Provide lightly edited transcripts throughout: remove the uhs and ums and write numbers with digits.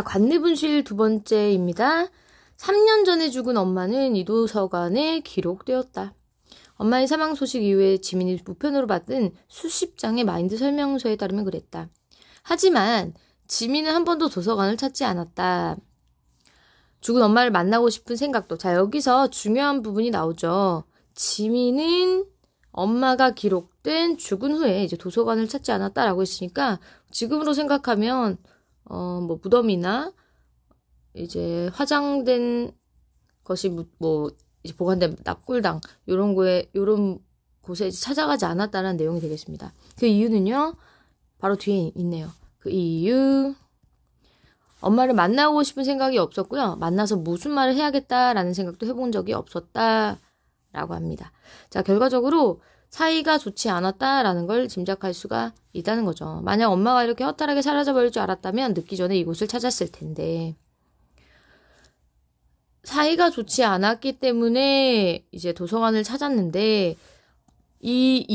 관내분실 두 번째입니다. 3년 전에 죽은 엄마는 이 도서관에 기록되었다. 엄마의 사망 소식 이후에 지민이 우편으로 받은 수십 장의 마인드 설명서에 따르면 그랬다. 하지만 지민은 한 번도 도서관을 찾지 않았다. 죽은 엄마를 만나고 싶은 생각도. 자, 여기서 중요한 부분이 나오죠. 지민은 엄마가 기록된 죽은 후에 이제 도서관을 찾지 않았다라고 했으니까 지금으로 생각하면 뭐 무덤이나 이제 화장된 것이 뭐 이제 보관된 납골당 요런 곳에 이제 찾아가지 않았다는 내용이 되겠습니다. 그 이유는요. 바로 뒤에 있네요. 그 이유. 엄마를 만나고 싶은 생각이 없었고요. 만나서 무슨 말을 해야겠다라는 생각도 해본 적이 없었다라고 합니다. 자, 결과적으로 사이가 좋지 않았다라는 걸 짐작할 수가 있다는 거죠. 만약 엄마가 이렇게 허탈하게 사라져버릴 줄 알았다면 늦기 전에 이곳을 찾았을 텐데 사이가 좋지 않았기 때문에 이제 도서관을 찾았는데 이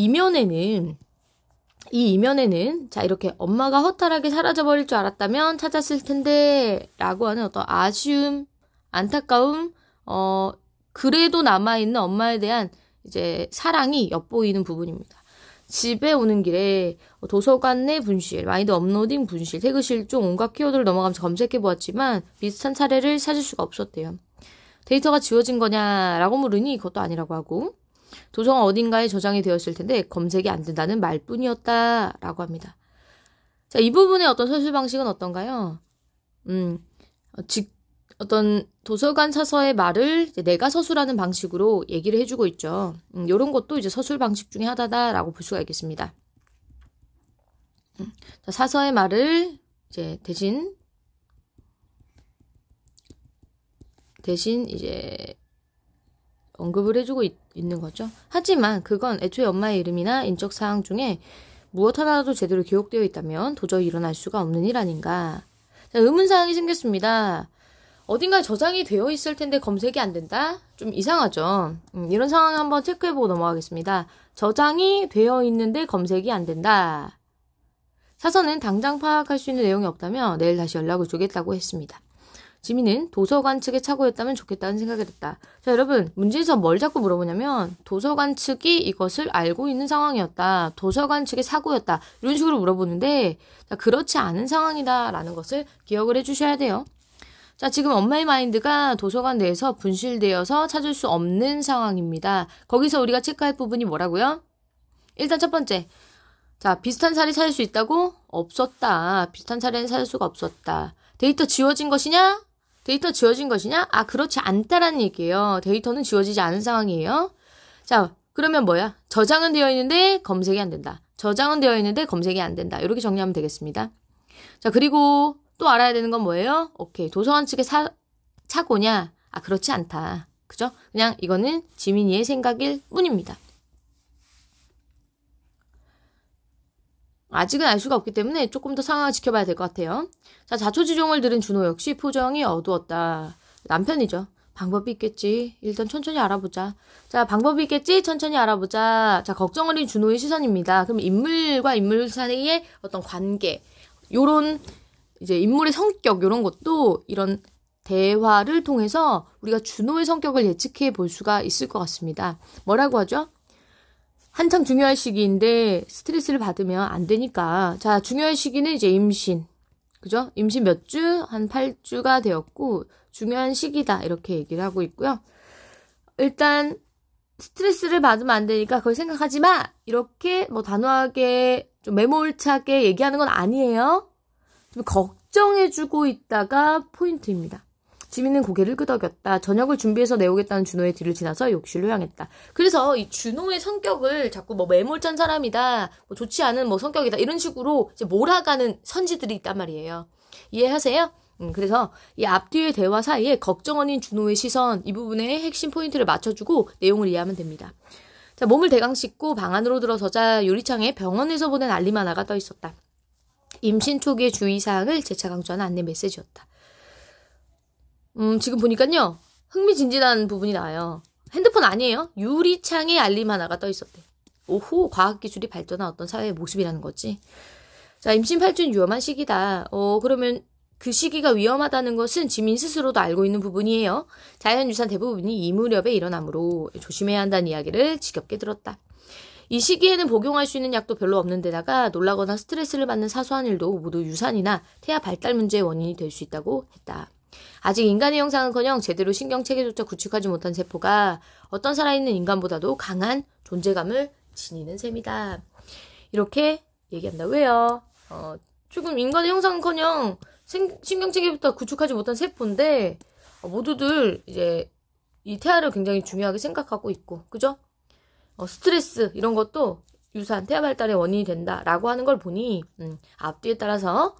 이면에는 자, 이렇게 엄마가 허탈하게 사라져버릴 줄 알았다면 찾았을 텐데 라고 하는 어떤 아쉬움, 안타까움, 그래도 남아있는 엄마에 대한 이제 사랑이 엿보이는 부분입니다. 집에 오는 길에 도서관 내 분실, 마인드 업로딩 분실, 태그 실종, 온갖 키워드를 넘어가면서 검색해보았지만 비슷한 사례를 찾을 수가 없었대요. 데이터가 지워진 거냐라고 물으니 그것도 아니라고 하고 도서관 어딘가에 저장이 되었을 텐데 검색이 안 된다는 말뿐이었다라고 합니다. 자, 이 부분의 어떤 서술 방식은 어떤가요? 어떤 도서관 사서의 말을 이제 내가 서술하는 방식으로 얘기를 해주고 있죠. 이런 것도 이제 서술 방식 중에 하나다라고 볼 수가 있겠습니다. 자, 사서의 말을 이제 대신 이제 언급을 해주고 있는 거죠. 하지만 그건 애초에 엄마의 이름이나 인적 사항 중에 무엇 하나라도 제대로 기록되어 있다면 도저히 일어날 수가 없는 일 아닌가. 자, 의문사항이 생겼습니다. 어딘가에 저장이 되어 있을 텐데 검색이 안 된다? 좀 이상하죠. 이런 상황 한번 체크해보고 넘어가겠습니다. 저장이 되어 있는데 검색이 안 된다. 사서는 당장 파악할 수 있는 내용이 없다며 내일 다시 연락을 주겠다고 했습니다. 지민은 도서관 측의 착오였다면 좋겠다는 생각을 했다. 자, 여러분, 문제에서 뭘 자꾸 물어보냐면 도서관 측이 이것을 알고 있는 상황이었다. 도서관 측의 사고였다. 이런 식으로 물어보는데 자, 그렇지 않은 상황이다라는 것을 기억을 해주셔야 돼요. 자, 지금 엄마의 마인드가 도서관 내에서 분실되어서 찾을 수 없는 상황입니다. 거기서 우리가 체크할 부분이 뭐라고요? 일단 첫 번째. 자, 비슷한 사례 찾을 수 있다고? 없었다. 비슷한 사례는 찾을 수가 없었다. 데이터 지워진 것이냐? 아, 그렇지 않다라는 얘기예요. 데이터는 지워지지 않은 상황이에요. 자, 그러면 뭐야? 저장은 되어 있는데 검색이 안 된다. 저장은 되어 있는데 검색이 안 된다. 이렇게 정리하면 되겠습니다. 자, 그리고 또 알아야 되는 건 뭐예요? 오케이. 도서관 측의 착오냐? 아, 그렇지 않다. 그죠? 그냥 이거는 지민이의 생각일 뿐입니다. 아직은 알 수가 없기 때문에 조금 더 상황을 지켜봐야 될 것 같아요. 자, 자초지종을 들은 준호 역시 표정이 어두웠다. 남편이죠. 방법이 있겠지. 일단 천천히 알아보자. 자, 방법이 있겠지. 천천히 알아보자. 자, 걱정 어린 준호의 시선입니다. 그럼 인물과 인물 사이의 어떤 관계, 요런 이제 인물의 성격, 요런 것도 이런 대화를 통해서 우리가 준호의 성격을 예측해 볼 수가 있을 것 같습니다. 뭐라고 하죠? 한창 중요할 시기인데 스트레스를 받으면 안 되니까. 자, 중요할 시기는 이제 임신. 그죠? 임신 몇 주? 한 8주가 되었고 중요한 시기다. 이렇게 얘기를 하고 있고요. 일단 스트레스를 받으면 안 되니까 그걸 생각하지 마. 이렇게 뭐 단호하게 좀 매몰차게 얘기하는 건 아니에요. 좀 걱정해주고 있다가 포인트입니다. 지민은 고개를 끄덕였다. 저녁을 준비해서 내오겠다는 준호의 뒤를 지나서 욕실로 향했다. 그래서 이 준호의 성격을 자꾸 뭐 매몰찬 사람이다, 뭐 좋지 않은 뭐 성격이다 이런 식으로 이제 몰아가는 선지들이 있단 말이에요. 이해하세요? 그래서 이 앞뒤의 대화 사이에 걱정 어린 준호의 시선 이 부분에 핵심 포인트를 맞춰주고 내용을 이해하면 됩니다. 자, 몸을 대강 씻고 방 안으로 들어서자 유리창에 병원에서 보낸 알림 하나가 떠 있었다. 임신 초기의 주의사항을 재차 강조하는 안내 메시지였다. 지금 보니까요. 흥미진진한 부분이 나와요. 핸드폰 아니에요. 유리창에 알림 하나가 떠 있었대. 오호, 과학기술이 발전한 어떤 사회의 모습이라는 거지. 자, 임신 8주는 위험한 시기다. 그러면 그 시기가 위험하다는 것은 지민 스스로도 알고 있는 부분이에요. 자연유산 대부분이 이 무렵에 일어나므로 조심해야 한다는 이야기를 지겹게 들었다. 이 시기에는 복용할 수 있는 약도 별로 없는 데다가 놀라거나 스트레스를 받는 사소한 일도 모두 유산이나 태아 발달 문제의 원인이 될 수 있다고 했다. 아직 인간의 형상은커녕 제대로 신경체계조차 구축하지 못한 세포가 어떤 살아있는 인간보다도 강한 존재감을 지니는 셈이다. 이렇게 얘기한다. 왜요? 지금 인간의 형상은커녕 신경체계부터 구축하지 못한 세포인데 모두들 이제 이 태아를 굉장히 중요하게 생각하고 있고, 그죠? 스트레스 이런 것도 유산, 태아 발달의 원인이 된다라고 하는 걸 보니 앞뒤에 따라서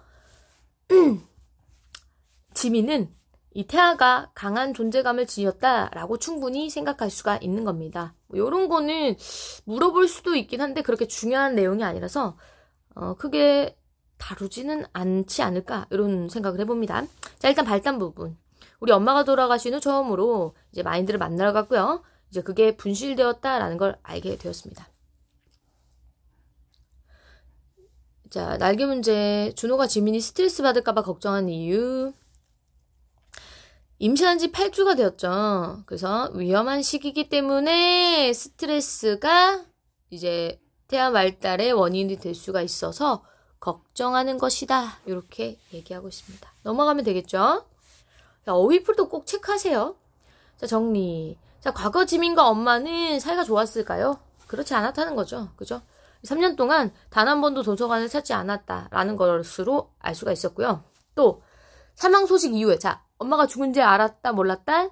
지민은 이 태아가 강한 존재감을 지녔다라고 충분히 생각할 수가 있는 겁니다. 이런 거는 물어볼 수도 있긴 한데 그렇게 중요한 내용이 아니라서 크게 다루지는 않지 않을까 이런 생각을 해봅니다. 자, 일단 발단 부분. 우리 엄마가 돌아가신 후 처음으로 이제 마인드를 만나러 갔고요. 이제 그게 분실되었다라는 걸 알게 되었습니다. 자, 날개 문제. 준호가 지민이 스트레스 받을까봐 걱정한 이유. 임신한 지 8주가 되었죠. 그래서 위험한 시기이기 때문에 스트레스가 이제 태아 발달의 원인이 될 수가 있어서 걱정하는 것이다. 이렇게 얘기하고 있습니다. 넘어가면 되겠죠? 자, 어휘풀도 꼭 체크하세요. 자, 정리. 자, 과거 지민과 엄마는 사이가 좋았을까요? 그렇지 않았다는 거죠. 그죠? 3년 동안 단 한 번도 도서관을 찾지 않았다라는 것으로 알 수가 있었고요. 또 사망 소식 이후에 자, 엄마가 죽은지 알았다 몰랐다?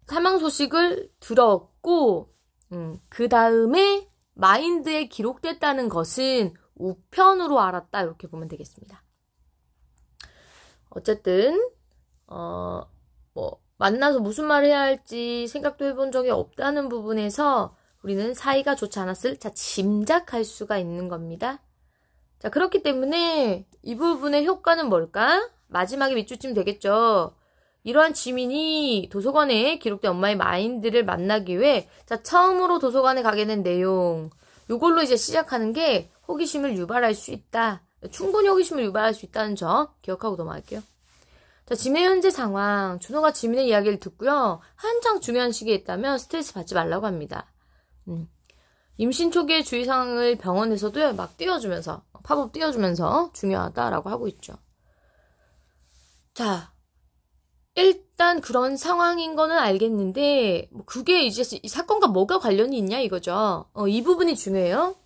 사망 소식을 들었고 그 다음에 마인드에 기록됐다는 것은 우편으로 알았다. 이렇게 보면 되겠습니다. 어쨌든 만나서 무슨 말을 해야 할지 생각도 해본 적이 없다는 부분에서 우리는 사이가 좋지 않았을 짐작할 수가 있는 겁니다. 자, 그렇기 때문에 이 부분의 효과는 뭘까? 마지막에 밑줄쯤 되겠죠. 이러한 지민이 도서관에 기록된 엄마의 마인드를 만나기 위해 자, 처음으로 도서관에 가게 된 내용. 이걸로 이제 시작하는 게 호기심을 유발할 수 있다. 충분히 호기심을 유발할 수 있다는 점 기억하고 넘어갈게요. 자, 지민의 현재 상황. 준호가 지민의 이야기를 듣고요. 한창 중요한 시기에 있다면 스트레스 받지 말라고 합니다. 임신 초기의 주의사항을 병원에서도 막 띄워주면서 팝업 띄워주면서 중요하다라고 하고 있죠. 자, 일단 그런 상황인 거는 알겠는데 그게 이제 이 사건과 뭐가 관련이 있냐 이거죠. 이 부분이 중요해요.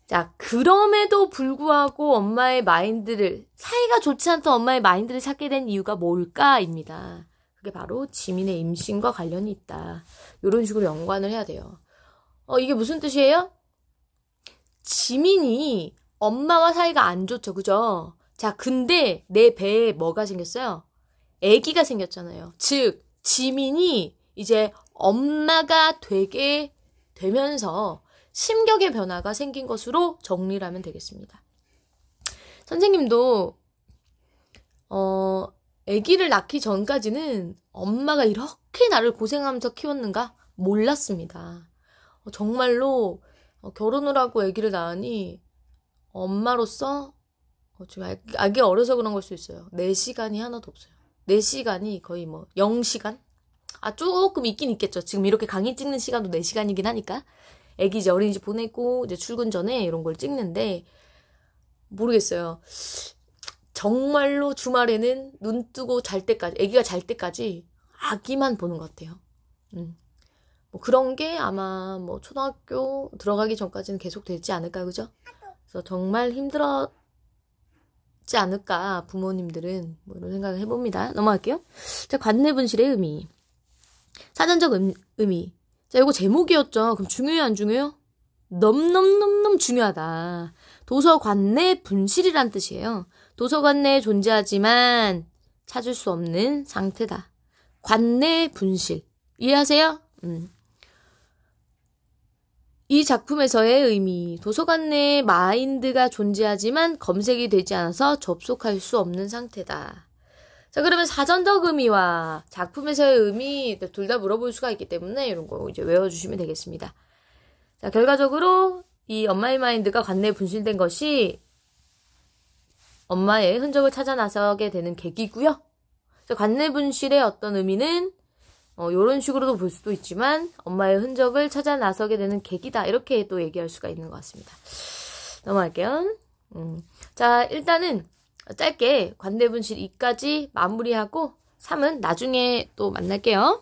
자, 그럼에도 불구하고 엄마의 마인드를 사이가 좋지 않던 엄마의 마인드를 찾게 된 이유가 뭘까입니다. 그게 바로 지민의 임신과 관련이 있다. 이런 식으로 연관을 해야 돼요. 이게 무슨 뜻이에요? 지민이 엄마와 사이가 안 좋죠. 그죠? 자, 근데 내 배에 뭐가 생겼어요? 아기가 생겼잖아요. 즉, 지민이 이제 엄마가 되게 되면서 심격의 변화가 생긴 것으로 정리를 하면 되겠습니다. 선생님도 아기를 낳기 전까지는 엄마가 이렇게 나를 고생하면서 키웠는가 몰랐습니다. 정말로 결혼을 하고 아기를 낳으니 엄마로서 지금 아기가 어려서 그런 걸 수 있어요. 4시간이 하나도 없어요. 4시간이 거의 0시간? 조금 있긴 있겠죠. 지금 이렇게 강의 찍는 시간도 4시간이긴 하니까. 아기 이제 어린이집 보내고 이제 출근 전에 이런 걸 찍는데 모르겠어요. 정말로 주말에는 눈 뜨고 잘 때까지, 아기가 잘 때까지 아기만 보는 것 같아요. 그런 게 아마 초등학교 들어가기 전까지는 계속 되지 않을까, 그죠? 그래서 정말 힘들었지 않을까, 부모님들은. 이런 생각을 해봅니다. 넘어갈게요. 자, 관내 분실의 의미. 사전적 의미. 자, 이거 제목이었죠. 그럼 중요해요, 안 중요해요? 너무 중요하다. 도서관 내 분실이란 뜻이에요. 도서관 내에 존재하지만 찾을 수 없는 상태다. 관내 분실. 이해하세요? 이 작품에서의 의미. 도서관 내에 마인드가 존재하지만 검색이 되지 않아서 접속할 수 없는 상태다. 자, 그러면 사전적 의미와 작품에서의 의미 둘 다 물어볼 수가 있기 때문에 이런 거 이제 외워주시면 되겠습니다. 자, 결과적으로 이 엄마의 마인드가 관내에 분실된 것이 엄마의 흔적을 찾아 나서게 되는 계기고요. 관내분실의 어떤 의미는 이런 식으로도 볼 수도 있지만 엄마의 흔적을 찾아 나서게 되는 계기다. 이렇게 또 얘기할 수가 있는 것 같습니다. 넘어갈게요. 자, 일단은 짧게 관내분실 2까지 마무리하고 3은 나중에 또 만날게요.